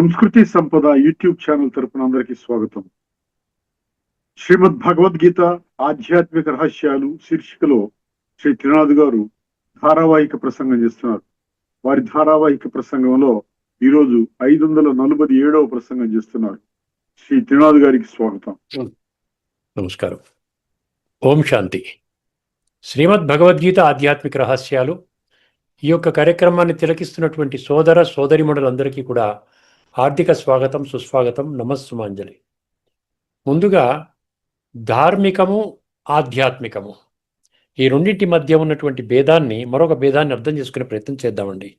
సంస్కృతి సంపద YouTube channel తరపున అందరికీ స్వాగతం. శ్రీమద్ భగవద్గీత ఆధ్యాత్మిక రహస్యాలు శీర్షికలో శ్రీ త్రినాథ్ గారు ధారావాహిక ప్రసంగం చేస్తున్నారు. వారి ధారావాహిక ప్రసంగంలో ఈరోజు 547వ ప్రసంగం చేస్తున్నారు. శ్రీ త్రినాథ్ గారికి స్వాగతం. నమస్కారం. ఓం శాంతి. శ్రీమద్ భగవద్గీత ఆధ్యాత్మిక రహస్యాలు ఈ యొక్క కార్యక్రమాన్ని తిలకిస్తున్నటువంటి సోదర సోదరిమణులందరికీ కూడా హార్దిక స్వాగతం, సుస్వాగతం, నమస్సుమాంజలి. ముందుగా ధార్మికము, ఆధ్యాత్మికము ఈ రెండింటి మధ్య ఉన్నటువంటి భేదాన్ని, మరొక భేదాన్ని అర్థం చేసుకునే ప్రయత్నం చేద్దామండి.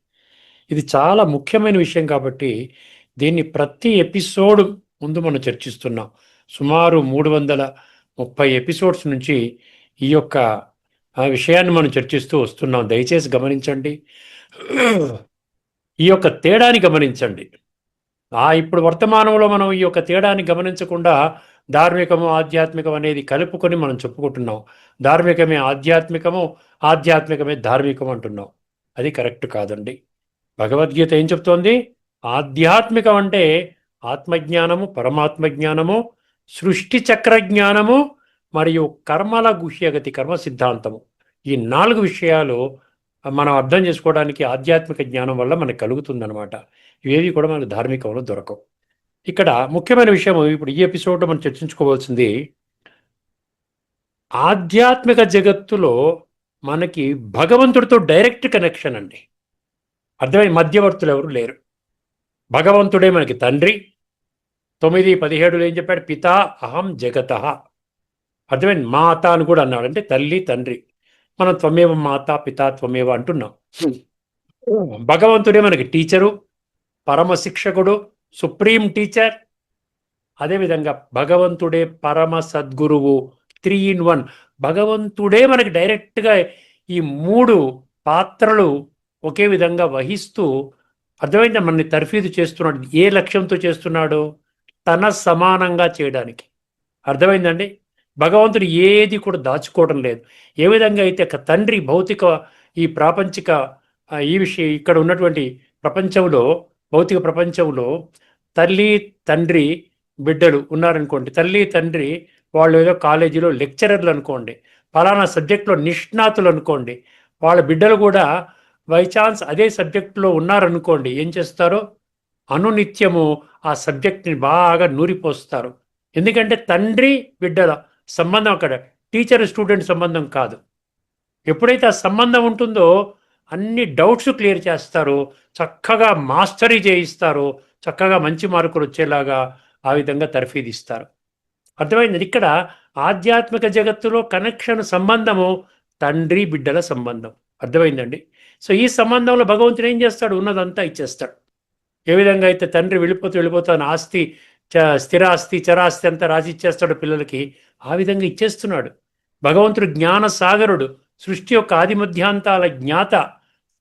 ఇది చాలా ముఖ్యమైన విషయం కాబట్టి దీన్ని ప్రతి ఎపిసోడ్ ముందు మనం చర్చిస్తున్నాం. సుమారు 330 ఎపిసోడ్స్ నుంచి ఈ యొక్క విషయాన్ని మనం చర్చిస్తూ వస్తున్నాం. దయచేసి గమనించండి, ఈ యొక్క తేడాని గమనించండి. ఇప్పుడు వర్తమానంలో మనం ఈ యొక్క తేడాన్ని గమనించకుండా ధార్మికము ఆధ్యాత్మికం అనేది కలుపుకొని మనం చెప్పుకుంటున్నాం. ధార్మికమే ఆధ్యాత్మికము, ఆధ్యాత్మికమే ధార్మికం అంటున్నాం. అది కరెక్ట్ కాదండి. భగవద్గీత ఏం చెప్తోంది? ఆధ్యాత్మికం అంటే ఆత్మజ్ఞానము, పరమాత్మ జ్ఞానము, సృష్టి చక్ర జ్ఞానము మరియు కర్మల గుహ్యగతి, కర్మ సిద్ధాంతము. ఈ 4 విషయాలు మనం అర్థం చేసుకోవడానికి ఆధ్యాత్మిక జ్ఞానం వల్ల మనకు కలుగుతుందన్నమాట. ఇవేవి కూడా మనకు ధార్మికంలో దొరకవు. ఇక్కడ ముఖ్యమైన విషయం ఇప్పుడు ఈ ఎపిసోడ్లో మనం చర్చించుకోవాల్సింది, ఆధ్యాత్మిక జగత్తులో మనకి భగవంతుడితో డైరెక్ట్ కనెక్షన్ అండి. అర్థమైన మధ్యవర్తులు ఎవరు లేరు. భగవంతుడే మనకి తండ్రి. 9:17 ఏం చెప్పాడు? పితా అహం జగతః. అర్థమైన మాత అని కూడా అన్నాడు, అంటే తల్లి తండ్రి. మనం త్వమేవ మాత పితా త్వమేవ అంటున్నాం. భగవంతుడే మనకి టీచరు, పరమ శిక్షకుడు, సుప్రీం టీచర్. అదేవిధంగా భగవంతుడే పరమ సద్గురువు, 3 in 1. భగవంతుడే మనకి డైరెక్ట్గా ఈ 3 పాత్రలు ఒకే విధంగా వహిస్తూ అర్థమైందా మనని తర్ఫీదు చేస్తున్నాడు. ఏ లక్ష్యంతో చేస్తున్నాడు? తన సమానంగా చేయడానికి. అర్థమైందండి? భగవంతుడు ఏది కూడా దాచుకోవడం లేదు. ఏ విధంగా అయితే తండ్రి భౌతిక ఈ ప్రాపంచిక ఈ విషయం ఇక్కడ ఉన్నటువంటి ప్రపంచంలో, భౌతిక ప్రపంచంలో తల్లి తండ్రి బిడ్డలు ఉన్నారనుకోండి. తల్లి తండ్రి వాళ్ళు ఏదో కాలేజీలో లెక్చరర్లు అనుకోండి, ఫలానా సబ్జెక్ట్లో నిష్ణాతులు అనుకోండి. వాళ్ళ బిడ్డలు కూడా బై ఛాన్స్ అదే సబ్జెక్టులో ఉన్నారనుకోండి. ఏం చేస్తారు? అనునిత్యము ఆ సబ్జెక్ట్ని బాగా నూరిపోస్తారు. ఎందుకంటే తండ్రి బిడ్డల సంబంధం అక్కడ టీచర్ స్టూడెంట్ సంబంధం కాదు. ఎప్పుడైతే ఆ సంబంధం ఉంటుందో అన్ని డౌట్స్ క్లియర్ చేస్తారు, చక్కగా మాస్టరీ చేయిస్తారు, చక్కగా మంచి మార్కులు వచ్చేలాగా ఆ విధంగా తర్ఫీదిస్తారు. అర్థమైంది? ఇక్కడ ఆధ్యాత్మిక జగత్తులో కనెక్షన్, సంబంధము తండ్రి బిడ్డల సంబంధం. అర్థమైందండి? సో ఈ సంబంధంలో భగవంతుడు ఏం చేస్తాడు? ఉన్నదంతా ఇచ్చేస్తాడు. ఏ విధంగా అయితే తండ్రి వెళ్ళిపోతాను ఆస్తి, స్థిరాస్తి చరాస్తి అంతా రాసిచ్చేస్తాడు పిల్లలకి, ఆ విధంగా ఇచ్చేస్తున్నాడు. భగవంతుడు జ్ఞాన సాగరుడు, సృష్టి యొక్క ఆది మధ్యాంతాల జ్ఞాత.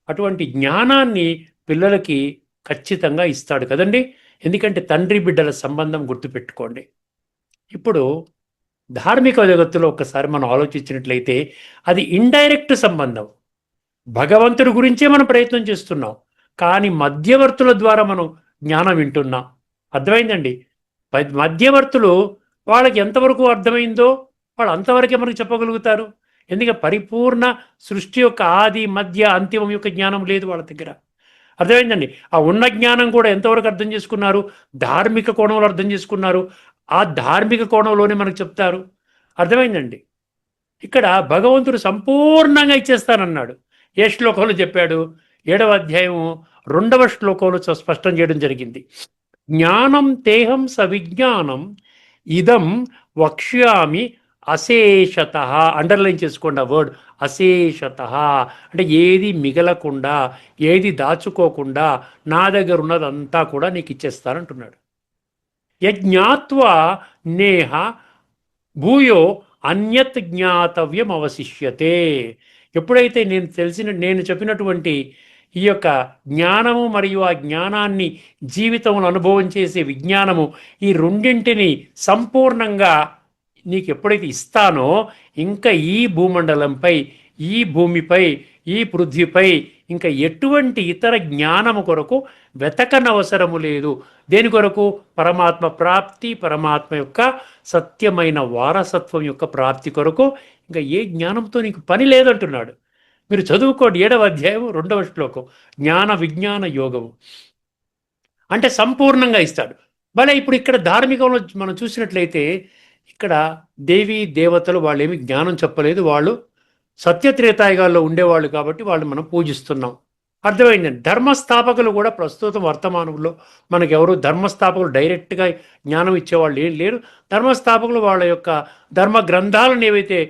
అటువంటి జ్ఞానాన్ని పిల్లలకి ఖచ్చితంగా ఇస్తాడు కదండి. ఎందుకంటే తండ్రి బిడ్డల సంబంధం గుర్తుపెట్టుకోండి. ఇప్పుడు ధార్మిక జగత్తులో ఒక్కసారి మనం ఆలోచించినట్లయితే అది ఇండైరెక్ట్ సంబంధం. భగవంతుడి గురించే మనం ప్రయత్నం చేస్తున్నాం, కానీ మధ్యవర్తుల ద్వారా మనం జ్ఞానం వింటున్నాం. అర్థమైందండి? మధ్యవర్తులు వాళ్ళకి ఎంతవరకు అర్థమైందో వాళ్ళు అంతవరకే మనకు చెప్పగలుగుతారు. ఎందుకంటే పరిపూర్ణ సృష్టి యొక్క ఆది మధ్య అంతిమం యొక్క జ్ఞానం లేదు వాళ్ళ దగ్గర. అర్థమైందండి? ఆ ఉన్న జ్ఞానం కూడా ఎంతవరకు అర్థం చేసుకున్నారు? ధార్మిక కోణంలో అర్థం చేసుకున్నారు. ఆ ధార్మిక కోణంలోనే మనకు చెప్తారు. అర్థమైందండి? ఇక్కడ భగవంతుడు సంపూర్ణంగా ఇచ్చేస్తానన్నాడు. ఏ శ్లోకంలో చెప్పాడు? 7వ అధ్యాయం 2వ శ్లోకంలో స్పష్టం చేయడం జరిగింది. జ్ఞానం తేహం సవిజ్ఞానం ఇదం వక్ష్యామి అశేషత. అండర్లైన్ చేసుకోండి ఆ వర్డ్, అశేషత. అంటే ఏది మిగలకుండా, ఏది దాచుకోకుండా నా దగ్గర ఉన్నదంతా కూడా నీకు ఇచ్చేస్తానంటున్నాడు. యజ్ఞాత్వా నేహ భూయో అన్యత్ జ్ఞాతవ్యం అవశిష్యతే. ఎప్పుడైతే నేను చెప్పినటువంటి ఈ యొక్క జ్ఞానము మరియు ఆ జ్ఞానాన్ని జీవితంలో అనుభవం చేసే విజ్ఞానము, ఈ రెండింటిని సంపూర్ణంగా నీకు ఎప్పుడైతే ఇస్తానో, ఇంకా ఈ భూమండలంపై, ఈ భూమిపై, ఈ పృథ్వీపై ఇంకా ఎటువంటి ఇతర జ్ఞానము కొరకు వెతకనవసరము లేదు. దేని కొరకు? పరమాత్మ ప్రాప్తి, పరమాత్మ యొక్క సత్యమైన వారసత్వం యొక్క ప్రాప్తి కొరకు. ఇంకా ఏ జ్ఞానంతో నీకు పని లేదంటున్నాడు. మీరు చదువుకోండి 7వ అధ్యాయం 2వ శ్లోకం, జ్ఞాన విజ్ఞాన యోగము అంటే సంపూర్ణంగా ఇస్తాడు. భలే ఇప్పుడు ఇక్కడ ధార్మికంలో మనం చూసినట్లయితే ఇక్కడ దేవీ దేవతలు వాళ్ళు ఏమి జ్ఞానం చెప్పలేదు, వాళ్ళు సత్యత్రేతాయుగాల్లో ఉండేవాళ్ళు కాబట్టి వాళ్ళు మనం పూజిస్తున్నాం. అర్థమైందండి. ధర్మస్థాపకులు కూడా ప్రస్తుతం వర్తమానంలో మనకు ఎవరు ధర్మస్థాపకులు డైరెక్ట్గా జ్ఞానం ఇచ్చేవాళ్ళు ఏం లేరు. ధర్మస్థాపకులు వాళ్ళ యొక్క ధర్మ గ్రంథాలను ఏవైతే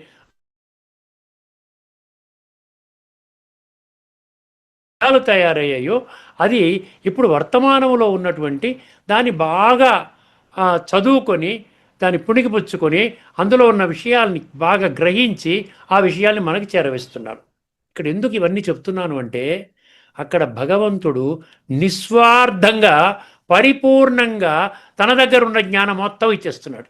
తయారయ్యాయో అది ఇప్పుడు వర్తమానంలో ఉన్నటువంటి దాన్ని బాగా చదువుకొని దాన్ని పుణికిపుచ్చుకొని అందులో ఉన్న విషయాల్ని బాగా గ్రహించి ఆ విషయాల్ని మనకి చేరవేస్తున్నారు. ఇక్కడ ఎందుకు ఇవన్నీ చెప్తున్నాను అంటే అక్కడ భగవంతుడు నిస్వార్థంగా పరిపూర్ణంగా తన దగ్గర ఉన్న జ్ఞానం మొత్తం ఇచ్చేస్తున్నాడు.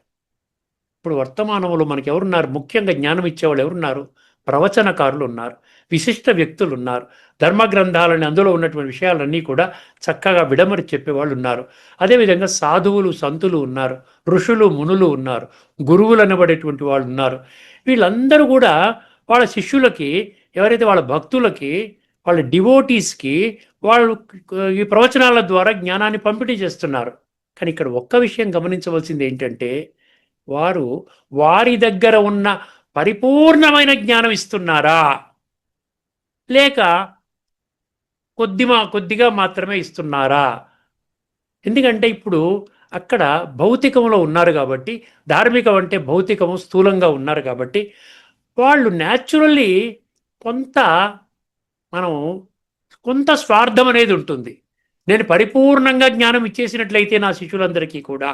ఇప్పుడు వర్తమానంలో మనకి ఎవరున్నారు? ముఖ్యంగా జ్ఞానం ఇచ్చేవాళ్ళు ఎవరున్నారు? ప్రవచనకారులు ఉన్నారు, విశిష్ట వ్యక్తులు ఉన్నారు, ధర్మ గ్రంథాలని అందులో ఉన్నటువంటి విషయాలన్నీ కూడా చక్కగా విడమరి చెప్పేవాళ్ళు ఉన్నారు. అదేవిధంగా సాధువులు సంతులు ఉన్నారు, ఋషులు మునులు ఉన్నారు, గురువులు అనబడేటువంటి వాళ్ళు ఉన్నారు. వీళ్ళందరూ కూడా వాళ్ళ శిష్యులకి, ఎవరైతే వాళ్ళ భక్తులకి, వాళ్ళ డివోటీస్కి వాళ్ళు ఈ ప్రవచనాల ద్వారా జ్ఞానాన్ని పంపిణీ చేస్తున్నారు. కానీ ఇక్కడ ఒక్క విషయం గమనించవలసింది ఏంటంటే వారు వారి దగ్గర ఉన్న పరిపూర్ణమైన జ్ఞానం ఇస్తున్నారా లేక కొద్దిగా మాత్రమే ఇస్తున్నారా? ఎందుకంటే ఇప్పుడు అక్కడ భౌతికంలో ఉన్నారు కాబట్టి, ధార్మికం అంటే భౌతికము స్థూలంగా ఉన్నారు కాబట్టి వాళ్ళు న్యాచురల్లీ కొంత స్వార్థం అనేది ఉంటుంది. నేను పరిపూర్ణంగా జ్ఞానం ఇచ్చేసినట్లయితే నా శిష్యులందరికీ కూడా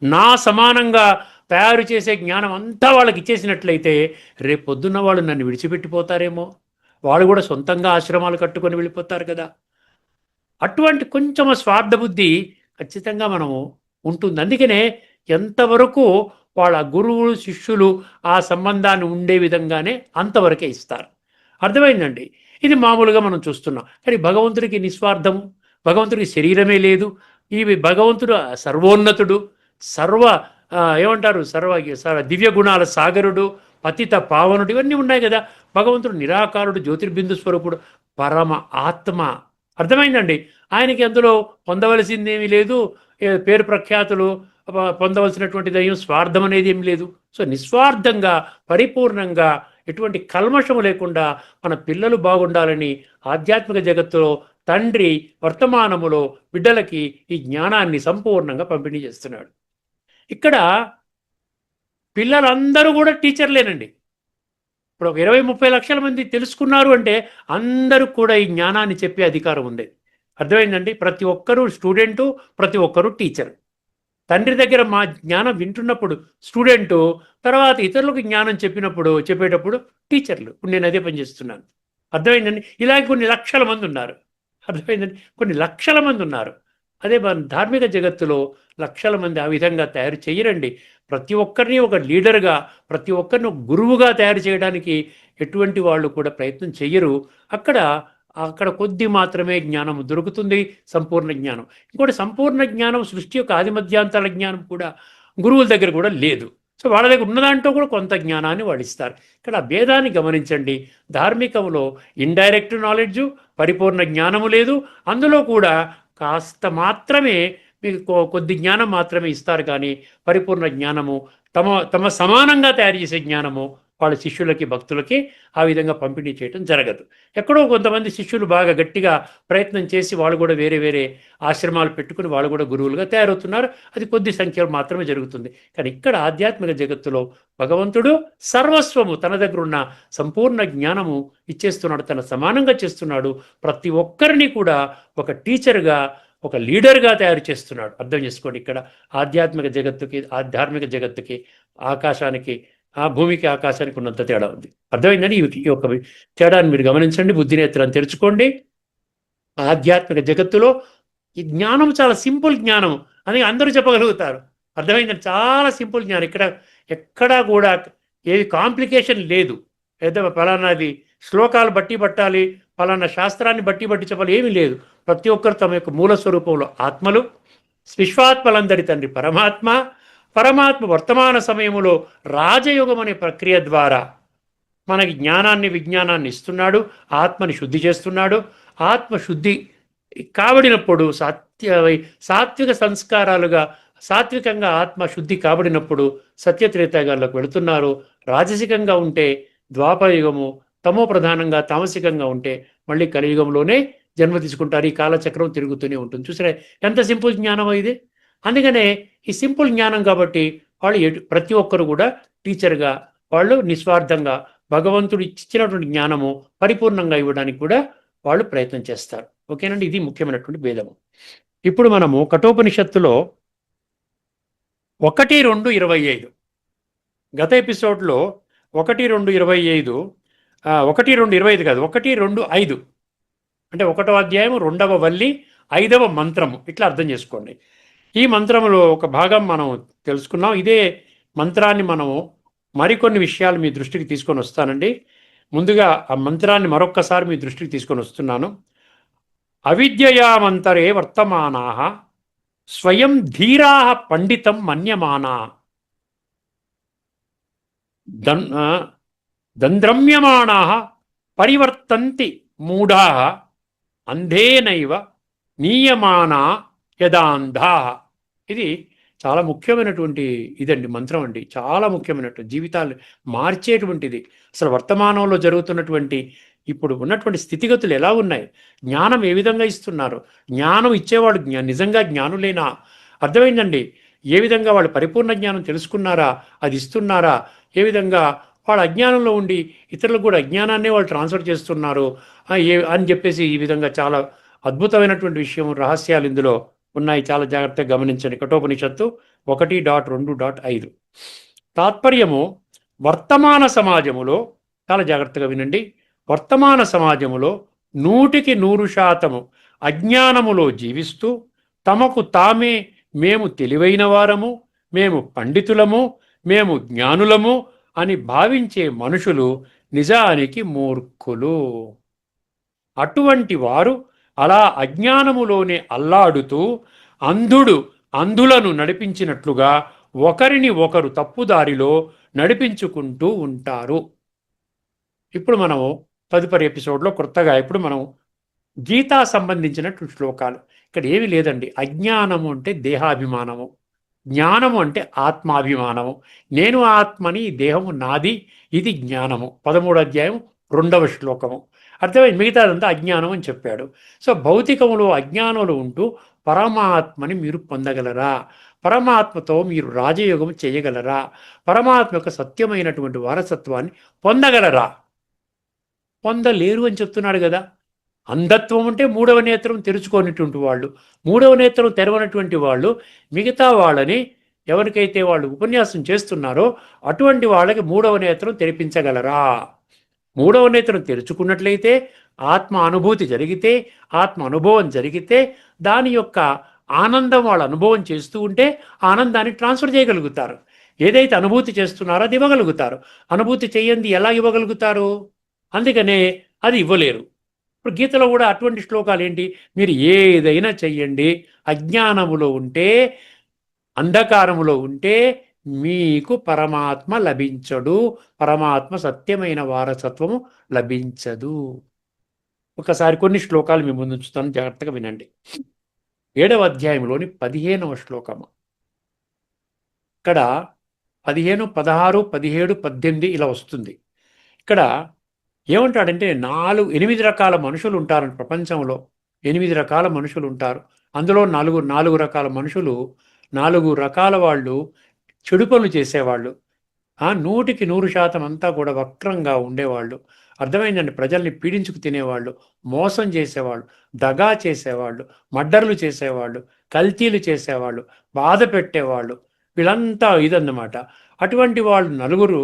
నా సమానంగా తయారు చేసే జ్ఞానం అంతా వాళ్ళకి ఇచ్చేసినట్లయితే రేపు పొద్దున్న వాళ్ళు నన్ను విడిచిపెట్టిపోతారేమో, వాళ్ళు కూడా సొంతంగా ఆశ్రమాలు కట్టుకొని వెళ్ళిపోతారు కదా. అటువంటి కొంచెం స్వార్థ బుద్ధి ఖచ్చితంగా మనము ఉంటుంది. అందుకనే ఎంతవరకు వాళ్ళ గురువులు శిష్యులు ఆ సంబంధాన్ని ఉండే విధంగానే అంతవరకే ఇస్తారు. అర్థమైందండి. ఇది మామూలుగా మనం చూస్తున్నాం. కానీ భగవంతుడికి నిస్వార్థము, భగవంతుడికి శరీరమే లేదు. ఈ భగవంతుడు సర్వోన్నతుడు, సర్వ దివ్య గుణాల సాగరుడు, పతిత పావనుడు, ఇవన్నీ ఉన్నాయి కదా. భగవంతుడు నిరాకారుడు, జ్యోతిర్బిందు స్వరూపుడు, పరమ ఆత్మ. అర్థమైందండి. ఆయనకి అందులో పొందవలసిందేమీ లేదు, పేరు ప్రఖ్యాతులు పొందవలసినటువంటి దయ్యం స్వార్థం అనేది ఏమి లేదు. సో నిస్వార్థంగా పరిపూర్ణంగా ఎటువంటి కల్మషము లేకుండా మన పిల్లలు బాగుండాలని ఆధ్యాత్మిక జగత్తులో తండ్రి వర్తమానములో బిడ్డలకి ఈ జ్ఞానాన్ని సంపూర్ణంగా పంపిణీ చేస్తున్నాడు. ఇక్కడ పిల్లలందరూ కూడా టీచర్లేనండి. ఇప్పుడు ఒక 20-30 లక్షల మంది తెలుసుకున్నారు అంటే అందరూ కూడా ఈ జ్ఞానాన్ని చెప్పే అధికారం ఉంది. అర్థమైందండి. ప్రతి ఒక్కరూ స్టూడెంటు, ప్రతి ఒక్కరూ టీచర్. తండ్రి దగ్గర మా జ్ఞానం వింటున్నప్పుడు స్టూడెంటు, తర్వాత ఇతరులకు జ్ఞానం చెప్పేటప్పుడు టీచర్లు. ఇప్పుడు నేను అదే పని చేస్తున్నాను. అర్థమైందండి. ఇలాగే కొన్ని లక్షల మంది ఉన్నారు. అర్థమైందండి. కొన్ని లక్షల మంది ఉన్నారు. అదే మన ధార్మిక జగత్తులో లక్షల మంది ఆ విధంగా తయారు చేయరండి. ప్రతి ఒక్కరిని ఒక లీడర్గా, ప్రతి ఒక్కరిని ఒక గురువుగా తయారు చేయడానికి ఎటువంటి వాళ్ళు కూడా ప్రయత్నం చెయ్యరు. అక్కడ కొద్ది మాత్రమే జ్ఞానం దొరుకుతుంది, సంపూర్ణ జ్ఞానం. ఇంకోటి సంపూర్ణ జ్ఞానం, సృష్టి యొక్క ఆది మధ్యాంతాల జ్ఞానం కూడా గురువుల దగ్గర కూడా లేదు. సో వాళ్ళ దగ్గర ఉన్న దాంట్లో కూడా కొంత జ్ఞానాన్ని వాళ్ళు ఇస్తారు. ఇక్కడ ఆ భేదాన్ని గమనించండి. ధార్మికంలో ఇండైరెక్ట్ నాలెడ్జు, పరిపూర్ణ జ్ఞానము లేదు. అందులో కూడా కాస్త మాత్రమే మీకు కొద్ది జ్ఞానం మాత్రమే ఇస్తారు. కానీ పరిపూర్ణ జ్ఞానము తమ సమానంగా తయారు చేసే జ్ఞానము వాళ్ళ శిష్యులకి, భక్తులకి ఆ విధంగా పంపిణీ చేయడం జరగదు. ఎక్కడో కొంతమంది శిష్యులు బాగా గట్టిగా ప్రయత్నం చేసి వాళ్ళు కూడా వేరే వేరే ఆశ్రమాలు పెట్టుకుని వాళ్ళు కూడా గురువులుగా తయారవుతున్నారు. అది కొద్ది సంఖ్యలో మాత్రమే జరుగుతుంది. కానీ ఇక్కడ ఆధ్యాత్మిక జగత్తులో భగవంతుడు సర్వస్వము తన దగ్గర ఉన్న సంపూర్ణ జ్ఞానము ఇచ్చేస్తున్నాడు, తన సమానంగా చేస్తున్నాడు. ప్రతి ఒక్కరిని కూడా ఒక టీచర్గా, ఒక లీడర్గా తయారు చేస్తున్నాడు. అర్థం చేసుకోండి. ఇక్కడ ఆధ్యాత్మిక జగత్తుకి, ఆధ్యాత్మిక జగత్తుకి, ఆకాశానికి, ఆ భూమికి ఆకాశానికి ఉన్నంత తేడా ఉంది. అర్థమైందని ఈ యొక్క తేడాన్ని మీరు గమనించండి, బుద్ధినేత్రాన్ని తెరుచుకోండి. ఆధ్యాత్మిక జగత్తులో ఈ జ్ఞానం చాలా సింపుల్ జ్ఞానం అని అందరూ చెప్పగలుగుతారు. అర్థమైందని చాలా సింపుల్ జ్ఞానం. ఎక్కడా కూడా ఏది కాంప్లికేషన్ లేదు. ఏదో ఫలానాది శ్లోకాలు బట్టి పట్టాలి, పలానా శాస్త్రాన్ని బట్టి చెప్పాలి, ఏమీ లేదు. ప్రతి ఒక్కరు తమ యొక్క మూల స్వరూపంలో ఆత్మలు, విశ్వాత్మలందరి తండ్రి పరమాత్మ. పరమాత్మ వర్తమాన సమయంలో రాజయోగం అనే ప్రక్రియ ద్వారా మనకి జ్ఞానాన్ని విజ్ఞానాన్ని ఇస్తున్నాడు, ఆత్మని శుద్ధి చేస్తున్నాడు. ఆత్మ శుద్ధి కాబడినప్పుడు సాత్విక సంస్కారాలుగా సాత్వికంగా ఆత్మ శుద్ధి కాబడినప్పుడు సత్యత్రేతాగాల్లోకి వెళుతున్నారు. రాజసికంగా ఉంటే ద్వాపరయుగము, తమో ప్రధానంగా తామసికంగా ఉంటే మళ్ళీ కలియుగంలోనే జన్మ తీసుకుంటారు. ఈ కాలచక్రం తిరుగుతూనే ఉంటుంది. చూసారా ఎంత సింపుల్ జ్ఞానం ఇది. అందుకనే ఈ సింపుల్ జ్ఞానం కాబట్టి వాళ్ళు ప్రతి ఒక్కరు కూడా టీచర్గా వాళ్ళు నిస్వార్థంగా భగవంతుడు ఇచ్చినటువంటి జ్ఞానము పరిపూర్ణంగా ఇవ్వడానికి కూడా వాళ్ళు ప్రయత్నం చేస్తారు. ఓకేనండి, ఇది ముఖ్యమైనటువంటి భేదము. ఇప్పుడు మనము కఠోపనిషత్తులో 1:2:25 గత ఎపిసోడ్లో 1:2:25 1:2:25 కాదు, 1:2:5 అంటే 1వ అధ్యాయం 2వ వల్లి 5వ మంత్రము, ఇట్లా అర్థం చేసుకోండి. ఈ మంత్రములో ఒక భాగం మనం తెలుసుకున్నాం. ఇదే మంత్రాన్ని మనము మరికొన్ని విషయాలు మీ దృష్టికి తీసుకొని వస్తానండి. ముందుగా ఆ మంత్రాన్ని మరొక్కసారి మీ దృష్టికి తీసుకొని వస్తున్నాను. అవిద్యయామంతరే వర్తమానా స్వయం ధీరా పండితం మన్యమానా దంద్రమ్యమానా పరివర్తంతి మూఢా అంధేనైవ నీయమానా యదాంధా. ఇది చాలా ముఖ్యమైనటువంటి ఇదండి, మంత్రం అండి. చాలా ముఖ్యమైనటువంటి జీవితాలు మార్చేటువంటిది. అసలు వర్తమానంలో జరుగుతున్నటువంటి ఇప్పుడు ఉన్నటువంటి స్థితిగతులు ఎలా ఉన్నాయి, జ్ఞానం ఏ విధంగా ఇస్తున్నారు, జ్ఞానం ఇచ్చేవాడు నిజంగా జ్ఞానులేనా, అర్థమైందండి. ఏ విధంగా వాళ్ళు పరిపూర్ణ జ్ఞానం తెలుసుకున్నారా, అది ఇస్తున్నారా, ఏ విధంగా వాళ్ళ అజ్ఞానంలో ఉండి ఇతరులకు కూడా అజ్ఞానాన్నే వాళ్ళు ట్రాన్స్ఫర్ చేస్తున్నారు అని చెప్పేసి ఈ విధంగా చాలా అద్భుతమైనటువంటి విషయం, రహస్యాలు ఇందులో ఉన్నాయి. చాలా జాగ్రత్తగా గమనించండి. కఠోపనిషత్తు 1:2:5 తాత్పర్యము. వర్తమాన సమాజములో చాలా జాగ్రత్తగా వినండి. వర్తమాన సమాజములో 100% అజ్ఞానములో జీవిస్తూ తమకు తామే మేము తెలివైన వారము, మేము పండితులము, మేము జ్ఞానులము అని భావించే మనుషులు నిజానికి మూర్ఖులు. అటువంటి వారు అలా అజ్ఞానములోనే అల్లాడుతూ అంధులను నడిపించినట్లుగా ఒకరిని ఒకరు తప్పుదారిలో నడిపించుకుంటూ ఉంటారు. ఇప్పుడు మనము తదుపరి ఎపిసోడ్లో కొత్తగా ఇప్పుడు మనం గీతా సంబంధించినటువంటి శ్లోకాలు. ఇక్కడ ఏమీ లేదండి. అజ్ఞానము అంటే దేహాభిమానము, జ్ఞానము అంటే ఆత్మాభిమానము. నేను ఆత్మని, దేహము నాది, ఇది జ్ఞానము. 13వ అధ్యాయం 2వ శ్లోకము. అర్థమైంది. మిగతాదంతా అజ్ఞానం అని చెప్పాడు. సో భౌతికములో అజ్ఞానంలో ఉంటూ పరమాత్మని మీరు పొందగలరా, పరమాత్మతో మీరు రాజయోగం చేయగలరా, పరమాత్మ యొక్క సత్యమైనటువంటి వారసత్వాన్ని పొందగలరా? పొందలేరు అని చెప్తున్నాడు కదా. అంధత్వం అంటే 3వ నేత్రం తెరుచుకోనిటువంటి వాళ్ళు, 3వ నేత్రం తెరవనటువంటి వాళ్ళు మిగతా వాళ్ళని ఎవరికైతే వాళ్ళు ఉపన్యాసం చేస్తున్నారో అటువంటి వాళ్ళకి 3వ నేత్రం తెరిపించగలరా? 3వ నేత్రం తెరుచుకున్నట్లయితే ఆత్మ అనుభూతి జరిగితే, ఆత్మ అనుభవం జరిగితే దాని యొక్క ఆనందం వాళ్ళు అనుభవం చేస్తూ ఉంటే ఆనందాన్ని ట్రాన్స్ఫర్ చేయగలుగుతారు. ఏదైతే అనుభూతి చేస్తున్నారో అది ఇవ్వగలుగుతారు. అనుభూతి చేయండి ఎలా ఇవ్వగలుగుతారు? అందుకనే అది ఇవ్వలేరు. ఇప్పుడు గీతలో కూడా అటువంటి శ్లోకాలు ఏంటి? మీరు ఏదైనా చెయ్యండి, అజ్ఞానములో ఉంటే, అంధకారములో ఉంటే మీకు పరమాత్మ లభించడు, పరమాత్మ సత్యమైన వారసత్వము లభించదు. ఒకసారి కొన్ని శ్లోకాలు మీ ముందు ఉంచుతాను, జాగ్రత్తగా వినండి. 7వ అధ్యాయంలోని 15వ శ్లోకము. ఇక్కడ 15, 16, 17, 18 ఇలా వస్తుంది. ఇక్కడ ఏమంటాడంటే 8 రకాల మనుషులు ఉంటారు ప్రపంచంలో. 8 రకాల మనుషులు ఉంటారు. అందులో 4 రకాల మనుషులు, 4 రకాల వాళ్ళు చెడు పనులు చేసేవాళ్ళు. 100% అంతా కూడా వక్రంగా ఉండేవాళ్ళు. అర్థమైందండి. ప్రజల్ని పీడించుకు తినేవాళ్ళు, మోసం చేసేవాళ్ళు, దగా చేసేవాళ్ళు, మర్డర్లు చేసేవాళ్ళు, కల్తీలు చేసేవాళ్ళు, బాధ పెట్టేవాళ్ళు, వీళ్ళంతా ఇదన్నమాట. అటువంటి వాళ్ళు 4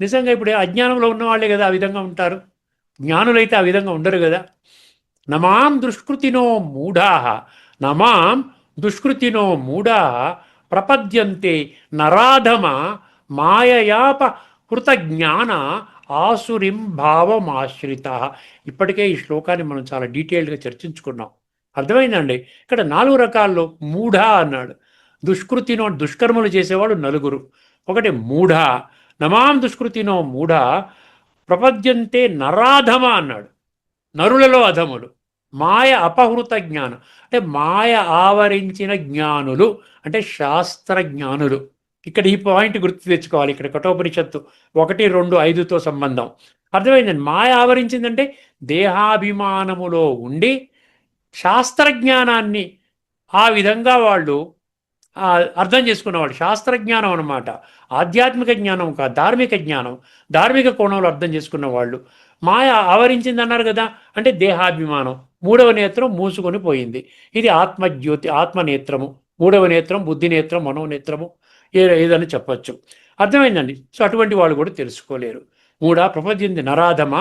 నిజంగా ఇప్పుడు అజ్ఞానంలో ఉన్న వాళ్ళే కదా ఆ విధంగా ఉంటారు. జ్ఞానులైతే ఆ విధంగా ఉండరు కదా. నమాం దుష్కృతినో మూఢాః, నమాం దుష్కృతినో మూఢాః ప్రపద్యంతే నరాధమ మాయయాప హృత జ్ఞాన ఆసురిం భావమాశ్రిత. ఇప్పటికే ఈ శ్లోకాన్ని మనం చాలా డీటెయిల్డ్గా చర్చించుకున్నాం. అర్థమైందండి. ఇక్కడ 4 రకాల్లో మూఢ అన్నాడు. దుష్కృతినో దుష్కర్మలు చేసేవాడు నలుగురు. ఒకటి మూఢ, నమాం దుష్కృతినో మూఢ ప్రపద్యంతే నరాధమ అన్నాడు. నరులలో అధములు. మాయ అపహృత జ్ఞానం అంటే మాయ ఆవరించిన జ్ఞానులు అంటే శాస్త్రజ్ఞానులు. ఇక్కడ ఈ పాయింట్ గుర్తు తెచ్చుకోవాలి. ఇక్కడ కఠోపనిషత్తు 1, 2, 5తో సంబంధం అర్థమైందండి. మాయ ఆవరించిందంటే దేహాభిమానములో ఉండి శాస్త్రజ్ఞానాన్ని ఆ విధంగా వాళ్ళు అర్థం చేసుకున్నవాళ్ళు శాస్త్రజ్ఞానం అనమాట. ఆధ్యాత్మిక జ్ఞానం కాదు, ధార్మిక జ్ఞానం, ధార్మిక కోణంలో అర్థం చేసుకున్న వాళ్ళు. మాయ ఆవరించింది అన్నారు కదా, అంటే దేహాభిమానం. 3వ నేత్రం మూసుకొని పోయింది. ఇది ఆత్మజ్యోతి, ఆత్మనేత్రము. 3వ నేత్రం బుద్ధి నేత్రం, మనోనేత్రము ఏదని చెప్పచ్చు. అర్థమైందండి. సో అటువంటి వాళ్ళు కూడా తెలుసుకోలేరు. ప్రపంచింది నరాధమ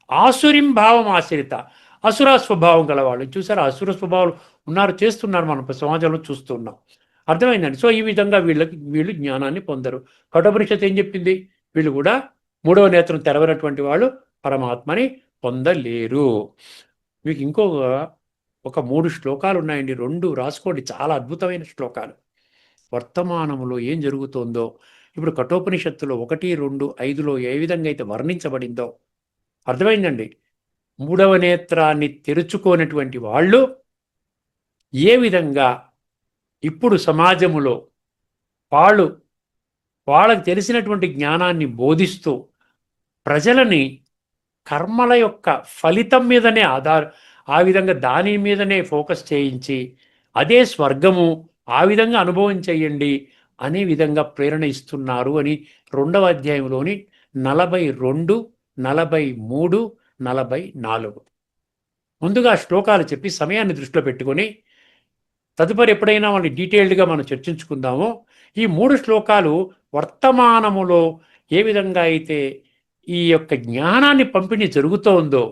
ఆసురిం భావం ఆశ్రిత, అసుర స్వభావం గలవాళ్ళు. చూసారా, అసుర స్వభావాలు ఉన్నారు, చేస్తున్నారు, మనం సమాజంలో చూస్తున్నాం. అర్థమైందండి. సో ఈ విధంగా వీళ్ళు జ్ఞానాన్ని పొందరు. కఠోపనిషత్తు ఏం చెప్పింది? వీళ్ళు కూడా 3వ నేత్రం తెరవనటువంటి వాళ్ళు పరమాత్మని పొందలేరు. మీకు ఒక 3 శ్లోకాలు ఉన్నాయండి, 2 రాసుకోండి, చాలా అద్భుతమైన శ్లోకాలు. వర్తమానంలో ఏం జరుగుతోందో ఇప్పుడు కఠోపనిషత్తులో 1, 2, 5లో ఏ విధంగా అయితే వర్ణించబడిందో అర్థమైందండి. 3వ నేత్రాన్ని తెరుచుకోనటువంటి వాళ్ళు ఏ విధంగా ఇప్పుడు సమాజములో వాళ్ళకు తెలిసినటువంటి జ్ఞానాన్ని బోధిస్తూ ప్రజలని కర్మల యొక్క ఫలితం మీదనే ఆ విధంగా దాని మీదనే ఫోకస్ చేయించి అదే స్వర్గము, ఆ విధంగా అనుభవం చేయండి అనే విధంగా ప్రేరణ ఇస్తున్నారు అని 2వ అధ్యాయంలోని 42, 43, 44 ముందుగా శ్లోకాలు చెప్పి సమయాన్ని దృష్టిలో పెట్టుకొని తదుపరి ఎప్పుడైనా వాళ్ళని డీటెయిల్డ్గా మనం చర్చించుకుందామో. ఈ 3 శ్లోకాలు వర్తమానములో ఏ విధంగా అయితే ఈ యొక్క జ్ఞానాన్ని పంపిణీ జరుగుతోందో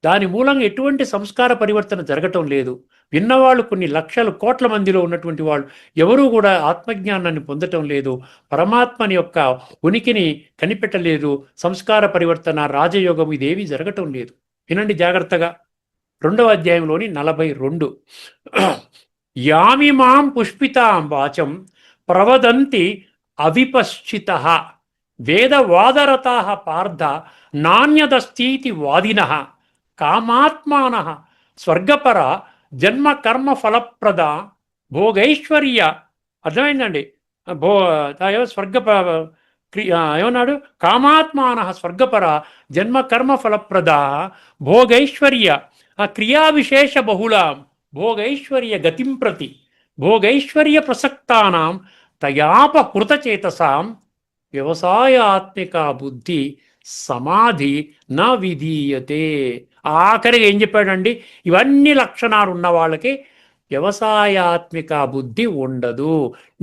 దాని మూలంగా ఎటువంటి సంస్కార పరివర్తన జరగటం లేదు. విన్నవాళ్ళు కొన్ని లక్షల కోట్ల మందిలో ఉన్నటువంటి వాళ్ళు ఎవరూ కూడా ఆత్మజ్ఞానాన్ని పొందటం లేదు, పరమాత్మని యొక్క ఉనికిని కనిపెట్టలేదు. సంస్కార పరివర్తన, రాజయోగం ఇదేమీ జరగటం లేదు. వినండి జాగ్రత్తగా. 2వ అధ్యాయంలోని 42 యామిమాం పుష్పితాం వాచం ప్రవదంతి అవిపశ్చిత వేదవాదరతాః పార్థ నాణ్యదస్తీతి వాదినః కామాత్మాన స్వర్గపర జన్మ కర్మ ఫలప్రద భోగైశ్వర్య. అర్థమైందండి. ఏమన్నాడు? కామాత్మాన స్వర్గపర జన్మ కర్మ ఫలప్రద భోగైశ్వర్య క్రియా విశేష బహుళాం భోగైశ్వర్య గతిం ప్రతి భోగైశ్వర్య ప్రసక్తానాం తయాపహృతచేతసాం వ్యవసాయాత్మిక బుద్ధి సమాధి నా విధీయతే. ఆఖరిగా ఏం చెప్పాడండి? ఇవన్నీ లక్షణాలు ఉన్న వాళ్ళకి వ్యవసాయాత్మిక బుద్ధి ఉండదు,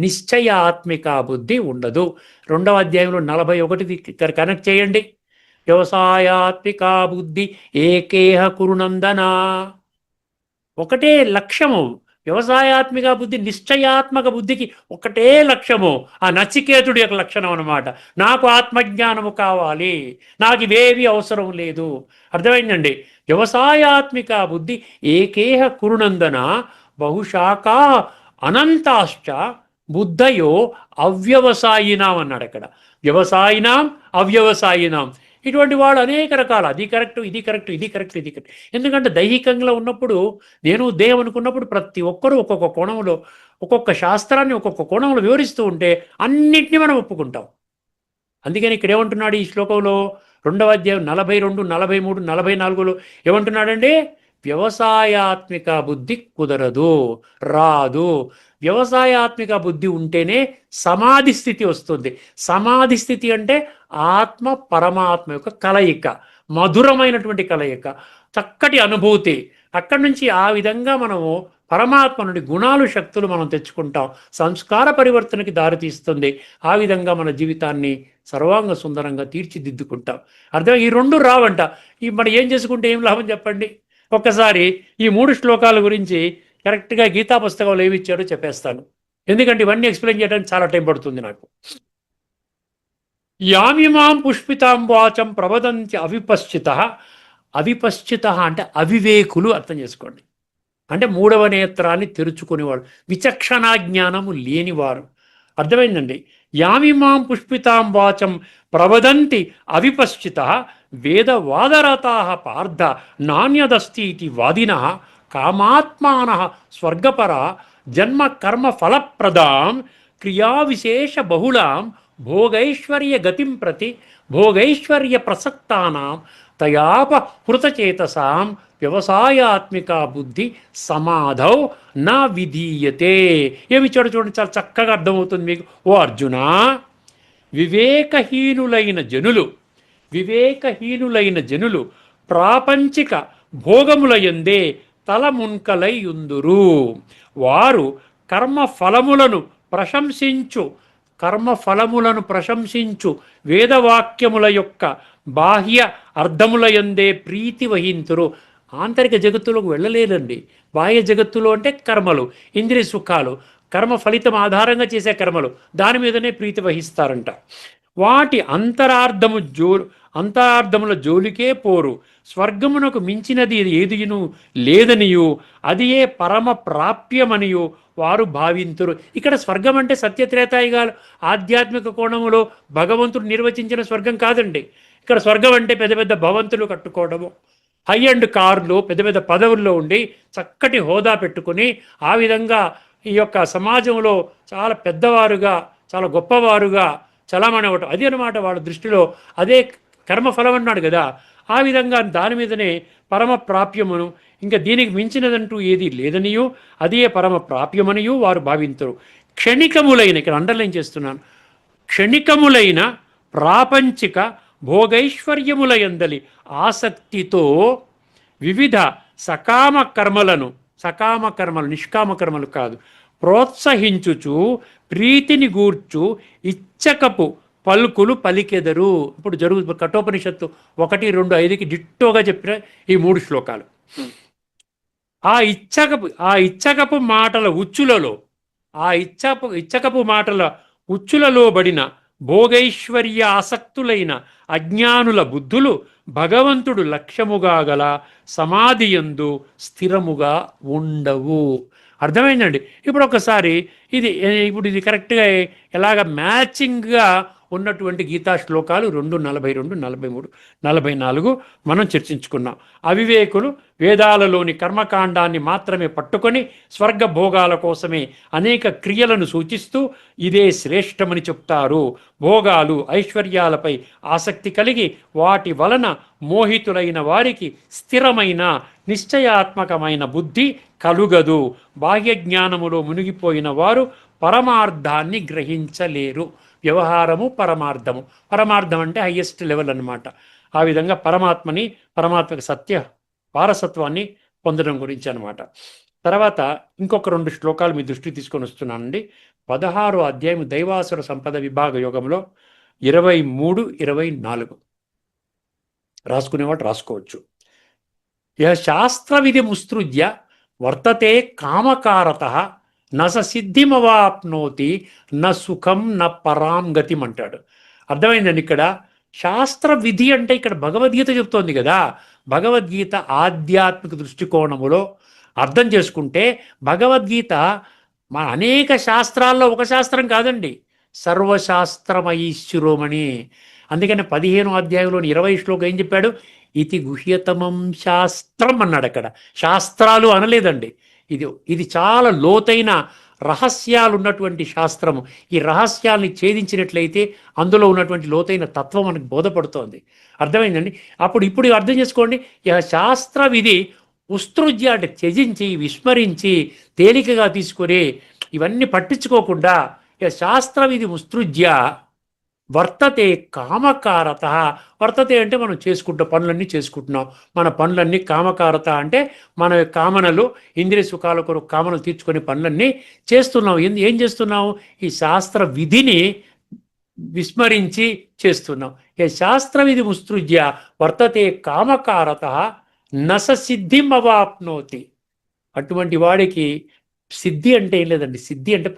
నిశ్చయాత్మిక బుద్ధి ఉండదు. 2వ అధ్యాయంలో 41 కనెక్ట్ చేయండి. వ్యవసాయాత్మిక బుద్ధి ఏకేహ కురునందన, ఒకటే లక్ష్యము. వ్యవసాయాత్మిక బుద్ధి, నిశ్చయాత్మక బుద్ధికి ఒకటే లక్ష్యము. ఆ నచికేతుడి యొక్క లక్షణం అనమాట. నాకు ఆత్మజ్ఞానము కావాలి, నాకు ఇవేవి అవసరం లేదు. అర్థమైందండి. వ్యవసాయాత్మిక బుద్ధి ఏకేహ కురునందన బహుశాఖా అనంతాశ్చ బుద్ధయో అవ్యవసాయినాం అన్నాడు అక్కడ. వ్యవసాయినాం, అవ్యవసాయినాం. ఇటువంటి వాళ్ళు అనేక రకాలు, అది కరెక్ట్, ఇది కరెక్ట్, ఇది కరెక్ట్, ఇది కరెక్ట్. ఎందుకంటే దైహికంగా ఉన్నప్పుడు, నేను దేహం అనుకున్నప్పుడు ప్రతి ఒక్కరూ ఒక్కొక్క కోణంలో, ఒక్కొక్క శాస్త్రాన్ని ఒక్కొక్క కోణంలో వివరిస్తూ ఉంటే అన్నింటినీ మనం ఒప్పుకుంటాం. అందుకని ఇక్కడ ఏమంటున్నాడు ఈ శ్లోకంలో? 2వ అధ్యాయం 42, 43, 44లో ఏమంటున్నాడండి? వ్యవసాయాత్మిక బుద్ధి కుదరదు, రాదు. వ్యవసాయాత్మిక బుద్ధి ఉంటేనే సమాధి స్థితి వస్తుంది. సమాధి స్థితి అంటే ఆత్మ పరమాత్మ యొక్క కలయిక, మధురమైనటువంటి కలయిక, చక్కటి అనుభూతి. అక్కడి నుంచి ఆ విధంగా మనము పరమాత్మ నుండి గుణాలు, శక్తులు మనం తెచ్చుకుంటాం. సంస్కార పరివర్తనకి దారితీస్తుంది. ఆ విధంగా మన జీవితాన్ని సర్వాంగ సుందరంగా తీర్చిదిద్దుకుంటాం. అర్థం? ఈ 2 రావంట. మనం ఏం చేసుకుంటే ఏం లాభం చెప్పండి? ఒక్కసారి ఈ 3 శ్లోకాల గురించి కరెక్ట్గా గీతా పుస్తకంలో ఏమి ఇచ్చాడో చెప్పేస్తాను. ఎందుకంటే ఇవన్నీ ఎక్స్ప్లెయిన్ చేయడానికి చాలా టైం పడుతుంది నాకు. యామిమాం పుష్పితాం వాచం ప్రవదంతి అవిపశ్చిత. అవిపశ్చిత అంటే అవివేకులు, అర్థం చేసుకోండి. అంటే మూడవ నేత్రాన్ని తెరుచుకునేవాడు, విచక్షణా జ్ఞానము లేనివారు. అర్థమైందండి. యామిమాం పుష్పితాం వాచం ప్రవదంతి అవిపశ్చిత వేదవాదరతా పార్థ నాణ్యదస్తి ఇది వాదిన కామాత్మాన స్వర్గపర జన్మ కర్మ ఫలప్రదాం క్రియావిశేష బహుళాం భోగైశ్వర్య గతిం ప్రతి భోగైశ్వర్య ప్రసక్తానాం తయాపహృతచేతసాం వ్యవసాయాత్మిక బుద్ధి సమాధౌ నా విధీయతే. ఏమి చూడండి, చాలా చక్కగా అర్థమవుతుంది మీకు. ఓ అర్జున, వివేకహీనులైన జనులు వివేకహీనులైన జనులు ప్రాపంచిక భోగములయందే తలమున్కలై యుందురు. వారు కర్మఫలములను ప్రశంసించు వేదవాక్యముల యొక్క బాహ్య అర్థములయందే ప్రీతి వహింతురు. ఆంతరిక జగత్తులోకి వెళ్ళలేదండి. బాహ్య జగత్తులో అంటే కర్మలు, ఇంద్రియ సుఖాలు, కర్మ ఫలితం ఆధారంగా చేసే కర్మలు, దాని మీదనే ప్రీతి వహిస్తారంట. వాటి అంతరార్థముల జోలికే పోరు. స్వర్గమునకు మించినది ఏదియును లేదనియు అది ఏ పరమ ప్రాప్యమనియు వారు భావింతురు. ఇక్కడ స్వర్గం అంటే సత్యత్రేతాయుగాలు ఆధ్యాత్మిక కోణములో భగవంతుడు నిర్వచించిన స్వర్గం కాదండి. ఇక్కడ స్వర్గం అంటే పెద్ద పెద్ద భవంతులు కట్టుకోవడము, హై అండ్ కార్లు, పెద్ద పెద్ద పదవుల్లో ఉండి చక్కటి హోదా పెట్టుకుని ఆ విధంగా ఈ యొక్క సమాజంలో చాలా పెద్దవారుగా, చాలా గొప్పవారుగా చలామణి అవ్వటం, అది అనమాట వాళ్ళ దృష్టిలో. అదే కర్మఫలం అన్నాడు కదా, ఆ విధంగా దాని మీదనే పరమ ప్రాప్యమును, ఇంకా దీనికి మించినదంటూ ఏది లేదనియు అదే పరమ ప్రాప్యమనియు వారు భావించరు. క్షణికములైన, ఇక్కడ అండర్లైన్ చేస్తున్నాను, క్షణికములైన ప్రాపంచిక భోగైశ్వర్యముల యందలి ఆసక్తితో వివిధ సకామ కర్మలు, నిష్కామ కర్మలు కాదు, ప్రోత్సహించుచు ప్రీతిని గూర్చు ఇచ్చకపు పలుకులు పలికెదరు. ఇప్పుడు కఠోపనిషత్తు 1, 2, 5కి డిట్టోగా చెప్పిన ఈ 3 శ్లోకాలు. ఆ ఇచ్చకపు మాటల ఉచ్చులలో బడిన భోగైశ్వర్య ఆసక్తులైన అజ్ఞానుల బుద్ధులు భగవంతుడు లక్ష్యముగా గల సమాధియందు స్థిరముగా ఉండవు. అర్థమైందండి. ఇప్పుడు ఒకసారి ఇది కరెక్ట్గా ఎలాగ మ్యాచింగ్గా ఉన్నటువంటి గీతా శ్లోకాలు 2, 42, 43, 44 మనం చర్చించుకున్నాం. అవివేకులు వేదాలలోని కర్మకాండాన్ని మాత్రమే పట్టుకొని స్వర్గ భోగాల కోసమే అనేక క్రియలను సూచిస్తూ ఇదే శ్రేష్టమని చెప్తారు. భోగాలు, ఐశ్వర్యాలపై ఆసక్తి కలిగి వాటి వలన మోహితులైన వారికి స్థిరమైన నిశ్చయాత్మకమైన బుద్ధి కలుగదు. బాహ్య జ్ఞానములో మునిగిపోయిన వారు పరమార్థాన్ని గ్రహించలేరు. వ్యవహారము, పరమార్థం అంటే హయ్యెస్ట్ లెవెల్ అన్నమాట. ఆ విధంగా పరమాత్మకి సత్య వారసత్వాన్ని పొందడం గురించి అనమాట. తర్వాత ఇంకొక 2 శ్లోకాలు మీ దృష్టికి తీసుకొని వస్తున్నానండి. 16వ అధ్యాయం దైవాసుర సంపద విభాగ యోగంలో 23, 24 రాసుకునేవాడు రాసుకోవచ్చు. శాస్త్ర విధి ముస్తృజ్య వర్తతే కామకారత నస సిద్ధిమవాప్నోతి న సుఖం న పరాం గతిం అంటాడు. అర్థమైందండి. ఇక్కడ శాస్త్ర విధి అంటే ఇక్కడ భగవద్గీత చెప్తోంది కదా. భగవద్గీత ఆధ్యాత్మిక దృష్టికోణములో అర్థం చేసుకుంటే భగవద్గీత మన అనేక శాస్త్రాల్లో ఒక శాస్త్రం కాదండి, సర్వశాస్త్రమయీ శిరోమణి. అందుకని 15వ అధ్యాయంలోని 20 శ్లోకం ఏం చెప్పాడు? ఇది గుహ్యతమం శాస్త్రం అన్నాడు. అక్కడ శాస్త్రాలు అనలేదండి. ఇది చాలా లోతైన రహస్యాలు ఉన్నటువంటి శాస్త్రము. ఈ రహస్యాల్ని ఛేదించినట్లయితే అందులో ఉన్నటువంటి లోతైన తత్వం మనకు బోధపడుతోంది. అర్థమైందండి. ఇప్పుడు అర్థం చేసుకోండి. శాస్త్ర విధి ఉస్తృజ్య అంటే త్యజించి, విస్మరించి, తేలికగా తీసుకొని ఇవన్నీ పట్టించుకోకుండా శాస్త్ర విధి ఉస్తృజ్య వర్తతే కామకారత. వర్తతే అంటే మనం పనులన్నీ చేసుకుంటున్నాం. మన పనులన్నీ కామకారత అంటే మన కామనలు, ఇంద్రియ సుఖాల కొరకు కామనలు తీర్చుకునే పనులన్నీ చేస్తున్నాం. ఏం చేస్తున్నాం? ఈ శాస్త్ర విధిని విస్మరించి చేస్తున్నాం. ఏ శాస్త్ర విధి ముస్తృజ్య వర్తతే కామకారత నస సిద్ధిం అవాప్నోతి. అటువంటి వాడికి సిద్ధి అంటే ఏం లేదండి. సిద్ధి అంటే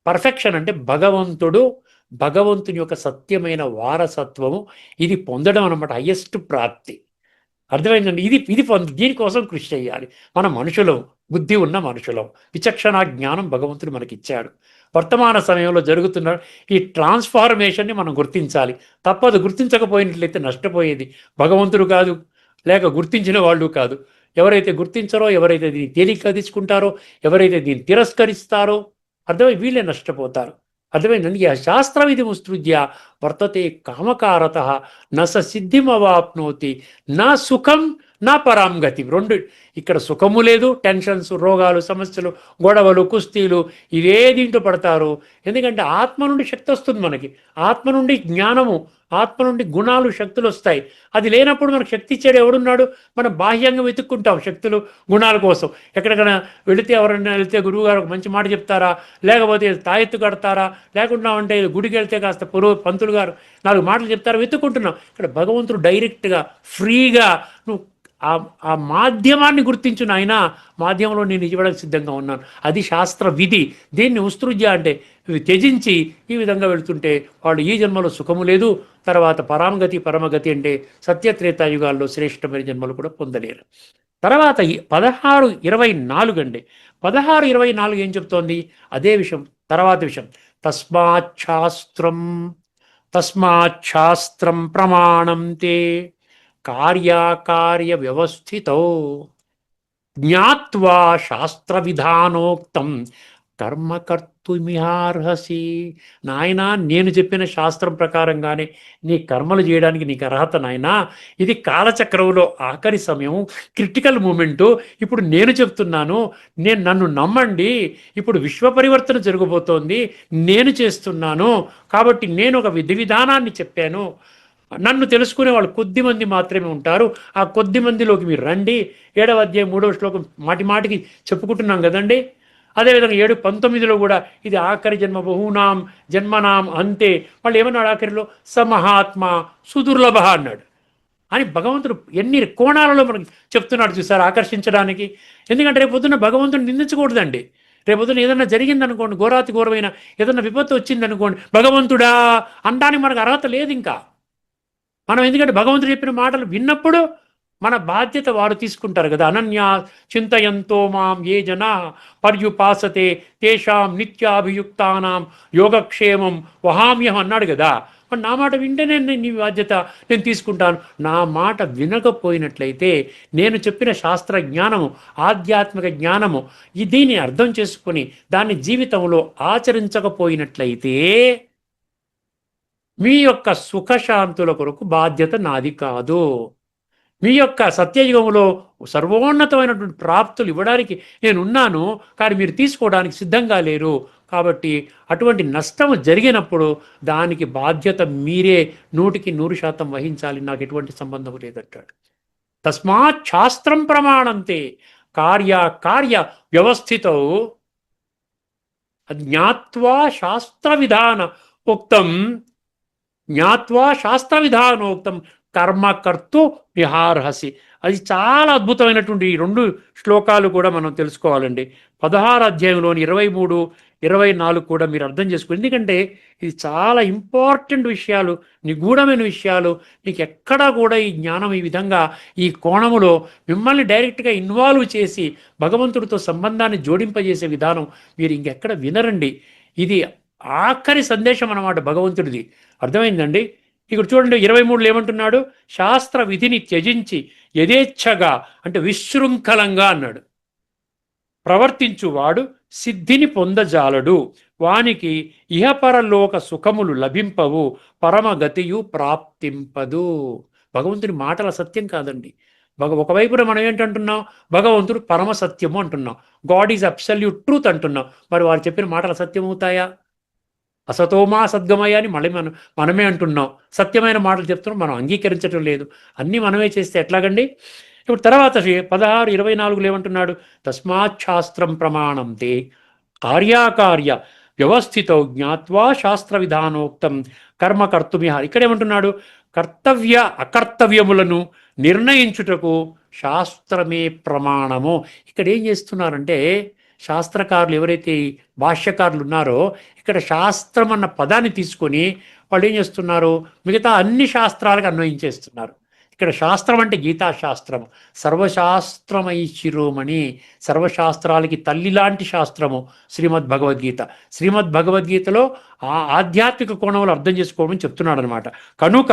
పర్ఫెక్షన్ అంటే భగవంతుడు భగవంతుని యొక్క సత్యమైన వారసత్వము ఇది పొందడం అన్నమాట హయ్యెస్ట్ ప్రాప్తి. అర్థమైందండి? ఇది దీనికోసం కృషి చేయాలి. మన మనుషులం, బుద్ధి ఉన్న మనుషులం, విచక్షణ జ్ఞానం భగవంతుడు మనకిచ్చాడు. వర్తమాన సమయంలో జరుగుతున్న ఈ ట్రాన్స్ఫార్మేషన్ని మనం గుర్తించాలి. తప్పదు, గుర్తించకపోయినట్లయితే నష్టపోయేది భగవంతుడు కాదు, లేక గుర్తించిన వాళ్ళు కాదు. ఎవరైతే గుర్తించరో, ఎవరైతే దీన్ని తేలిక తీసుకుంటారో, ఎవరైతే దీన్ని తిరస్కరిస్తారో వీళ్ళే నష్టపోతారు. అర్థమైందండి? యः శాస్త్రవిధిం ఉత్సృజ్య వర్తతే కామకారతః న స సిద్ధిమవాప్నోతి నా సుఖం నా పరాం గతి. రెండు, ఇక్కడ సుఖము లేదు, టెన్షన్స్, రోగాలు, సమస్యలు, గొడవలు, కుస్తీలు ఇవే దీంట్లో పడతారు. ఎందుకంటే ఆత్మ నుండి శక్తి వస్తుంది మనకి, ఆత్మ నుండి జ్ఞానము, ఆత్మ నుండి గుణాలు, శక్తులు వస్తాయి. అది లేనప్పుడు మనకు శక్తి ఇచ్చాడు ఎవడున్నాడు? మనం బాహ్యంగా వెతుక్కుంటాం శక్తులు, గుణాల కోసం. ఎక్కడికైనా వెళితే, ఎవరైనా వెళితే గురువు గారు ఒక మంచి మాట చెప్తారా, లేకపోతే తాయెత్తు కడతారా, లేకుండా అంటే గుడికి వెళ్తే కాస్త పంతులు గారు 4 మాటలు చెప్తారా, వెతుక్కుంటున్నాం. ఇక్కడ భగవంతుడు డైరెక్ట్గా ఫ్రీగా నువ్వు ఆ మాధ్యమాన్ని గుర్తించు నాయన, మాధ్యమంలో నేను ఇవ్వడానికి సిద్ధంగా ఉన్నాను. అది శాస్త్ర విధి. దీన్ని ఉత్సృజ్య అంటే త్యజించి ఈ విధంగా వెళుతుంటే వాళ్ళు ఈ జన్మలో సుఖము లేదు, తర్వాత పరామగతి, పరమగతి అంటే సత్యత్రేతాయుగాల్లో శ్రేష్టమైన జన్మలు కూడా పొందలేరు. తర్వాత 16:24 అండి. 16:24 ఏం చెప్తోంది? అదే విషయం, తర్వాత విషయం. తస్మాచ్ఛాస్త్రం ప్రమాణం తే కార్యాకార్య వ్యవస్థితో జ్ఞాత్వా శాస్త్ర విధానోక్తం కర్మ కర్తుమిహార్హసి. నాయన, నేను చెప్పిన శాస్త్రం ప్రకారంగానే నీ కర్మలు చేయడానికి నీకు అర్హత నాయన. ఇది కాలచక్రంలో ఆఖరి సమయం, క్రిటికల్ మూమెంటు. ఇప్పుడు నేను చెప్తున్నాను, నన్ను నమ్మండి. ఇప్పుడు విశ్వ పరివర్తన జరగబోతోంది, నేను చేస్తున్నాను. కాబట్టి నేను ఒక విధి విధానాన్ని చెప్పాను. నన్ను తెలుసుకునే వాళ్ళు కొద్ది మంది మాత్రమే ఉంటారు. ఆ కొద్ది మందిలోకి మీరు రండి. 7వ అధ్యాయం 3వ శ్లోకం మాటి మాటికి చెప్పుకుంటున్నాం కదండి. అదేవిధంగా 7:19లో కూడా ఇది ఆఖరి జన్మ, బహూనాం జన్మనాం అంతే. వాళ్ళు ఏమన్నాడు ఆఖరిలో? సమహాత్మ సుదుర్లభ అన్నాడు. అని భగవంతుడు ఎన్ని కోణాలలో మనకి చెప్తున్నాడు చూసారు, ఆకర్షించడానికి. ఎందుకంటే రేపొద్దున భగవంతుని నిందించకూడదండి. రేపొద్దున ఏదన్నా జరిగిందనుకోండి, ఘోరాతి ఘోరమైన ఏదన్నా విపత్తు వచ్చిందనుకోండి, భగవంతుడా అనడానికి మనకు అర్హత లేదు ఇంకా. మనం ఎందుకంటే భగవంతుడు చెప్పిన మాటలు విన్నప్పుడు మన బాధ్యత వారు తీసుకుంటారు కదా. అనన్యా చింతయంతో మాం ఏ జనా పర్యుపాసతే తేషాం నిత్యాభియుక్తానాం యోగక్షేమం వహామ్యహం అన్నాడు కదా. మరి నా మాట వింటేనే నీ బాధ్యత నేను తీసుకుంటాను. నా మాట వినకపోయినట్లయితే, నేను చెప్పిన శాస్త్ర జ్ఞానము, ఆధ్యాత్మిక జ్ఞానము దీన్ని అర్థం చేసుకుని దాన్ని జీవితంలో ఆచరించకపోయినట్లయితే మీ యొక్క సుఖశాంతుల కొరకు బాధ్యత నాది కాదు. మీ యొక్క సత్యయుగంలో సర్వోన్నతమైనటువంటి ప్రాప్తులు ఇవ్వడానికి నేనున్నాను, కానీ మీరు తీసుకోవడానికి సిద్ధంగా లేరు. కాబట్టి అటువంటి నష్టం జరిగినప్పుడు దానికి బాధ్యత మీరే 100% వహించాలి. నాకు ఎటువంటి సంబంధం లేదంటాడు. తస్మాత్ శాస్త్రం ప్రమాణంతే కార్య వ్యవస్థితో జ్ఞాత్వా శాస్త్ర విధాన ఉక్తం కర్మకర్తు విహార్హసి. అది చాలా అద్భుతమైనటువంటి ఈ 2 శ్లోకాలు కూడా మనం తెలుసుకోవాలండి. 16వ అధ్యాయంలోని 23, 24 కూడా మీరు అర్థం చేసుకోండి. ఎందుకంటే ఇది చాలా ఇంపార్టెంట్ విషయాలు, నిగూఢమైన విషయాలు. మీకు ఎక్కడా కూడా ఈ జ్ఞానం ఈ విధంగా ఈ కోణములో మిమ్మల్ని డైరెక్ట్గా ఇన్వాల్వ్ చేసి భగవంతుడితో సంబంధాన్ని జోడింపజేసే విధానం మీరు ఇంకెక్కడ వినరండి. ఇది ఆఖరి సందేశం అన్నమాట భగవంతుడిది. అర్థమైందండి? ఇక్కడ చూడండి 23లో ఏమంటున్నాడు? శాస్త్ర విధిని త్యజించి యథేచ్ఛగా అంటే విశృంఖలంగా అన్నాడు ప్రవర్తించువాడు సిద్ధిని పొందజాలడు, వానికి ఇహపరలోక సుఖములు లభింపవు, పరమగతియు ప్రాప్తింపదు. భగవంతుని మాటల సత్యం కాదండి. ఒకవైపున మనం ఏంటంటున్నాం? భగవంతుడు పరమ సత్యము అంటున్నాం, గాడ్ ఈజ్ అబ్సల్యూట్ ట్రూత్ అంటున్నాం. మరి వారు చెప్పిన మాటల సత్యం అవుతాయా? అసతోమా సద్గమయ అని మళ్ళీ మనమే అంటున్నాం. సత్యమైన మాటలు చెప్తున్నాం, మనం అంగీకరించడం లేదు. అన్నీ మనమే చేస్తే ఎట్లాగండి? ఇప్పుడు తర్వాత 16:24 ఏమంటున్నాడు? తస్మాత్ శాస్త్రం ప్రమాణం తే కార్యాకార్య వ్యవస్థితో జ్ఞాత్వా శాస్త్ర విధానోక్తం కర్మ కర్తుమిహ. ఇక్కడేమంటున్నాడు? కర్తవ్య అకర్తవ్యములను నిర్ణయించుటకు శాస్త్రమే ప్రమాణము. ఇక్కడ ఏం చేస్తున్నారంటే శాస్త్రకారులు ఎవరైతే ఈ భాష్యకారులు ఉన్నారో ఇక్కడ శాస్త్రం అన్న పదాన్ని తీసుకొని వాళ్ళు ఏం చేస్తున్నారు, మిగతా అన్ని శాస్త్రాలకు అన్వయించేస్తున్నారు. ఇక్కడ శాస్త్రం అంటే గీతా శాస్త్రం, సర్వశాస్త్రమై శిరోమణి, సర్వశాస్త్రాలకి తల్లి లాంటి శాస్త్రము శ్రీమద్ భగవద్గీత. శ్రీమద్ భగవద్గీతలో ఆ ఆధ్యాత్మిక కోణంలో అర్థం చేసుకోవడం చెప్తున్నాడు అనమాట. కనుక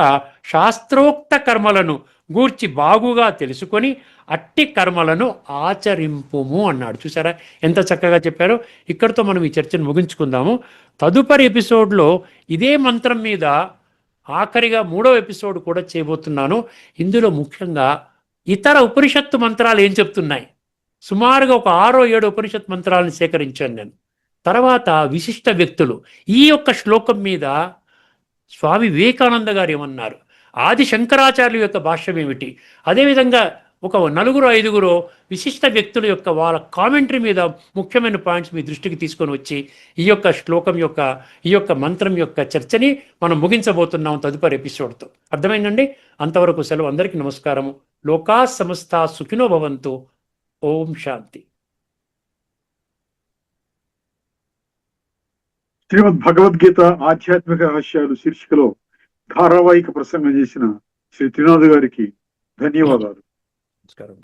శాస్త్రోక్త కర్మలను గూర్చి బాగుగా తెలుసుకొని అట్టి కర్మలను ఆచరింపుము అన్నాడు. చూసారా ఎంత చక్కగా చెప్పారో. ఇక్కడితో మనం ఈ చర్చను ముగించుకుందాము. తదుపరి ఎపిసోడ్లో ఇదే మంత్రం మీద ఆఖరిగా 3వ ఎపిసోడ్ కూడా చేయబోతున్నాను. ఇందులో ముఖ్యంగా ఇతర ఉపనిషత్తు మంత్రాలు ఏం చెప్తున్నాయి, సుమారుగా ఒక 6-7 ఉపనిషత్ మంత్రాలను సేకరించాను నేను. తర్వాత విశిష్ట వ్యక్తులు, ఈ యొక్క శ్లోకం మీద స్వామి వివేకానంద గారు ఏమన్నారు, ఆది శంకరాచార్యుల యొక్క భాష్యం ఏమిటి, అదేవిధంగా ఒక 4-5 విశిష్ట వ్యక్తుల యొక్క వాళ్ళ కామెంటరీ మీద ముఖ్యమైన పాయింట్స్ మీ దృష్టికి తీసుకొని వచ్చి ఈ యొక్క శ్లోకం యొక్క ఈ యొక్క మంత్రం యొక్క చర్చని మనం ముగించబోతున్నాం తదుపరి ఎపిసోడ్తో. అర్థమైందండి? అంతవరకు సెలవు. అందరికీ నమస్కారము. లోకా సమస్త సుఖినో భవంతు. ఓం శాంతి. శ్రీమద్ భగవద్గీత ఆధ్యాత్మిక రహస్యాలు శీర్షికలో ధారావాహిక ప్రసంగం చేసిన శ్రీ త్రినాథ్ గారికి ధన్యవాదాలు. నమస్కారం.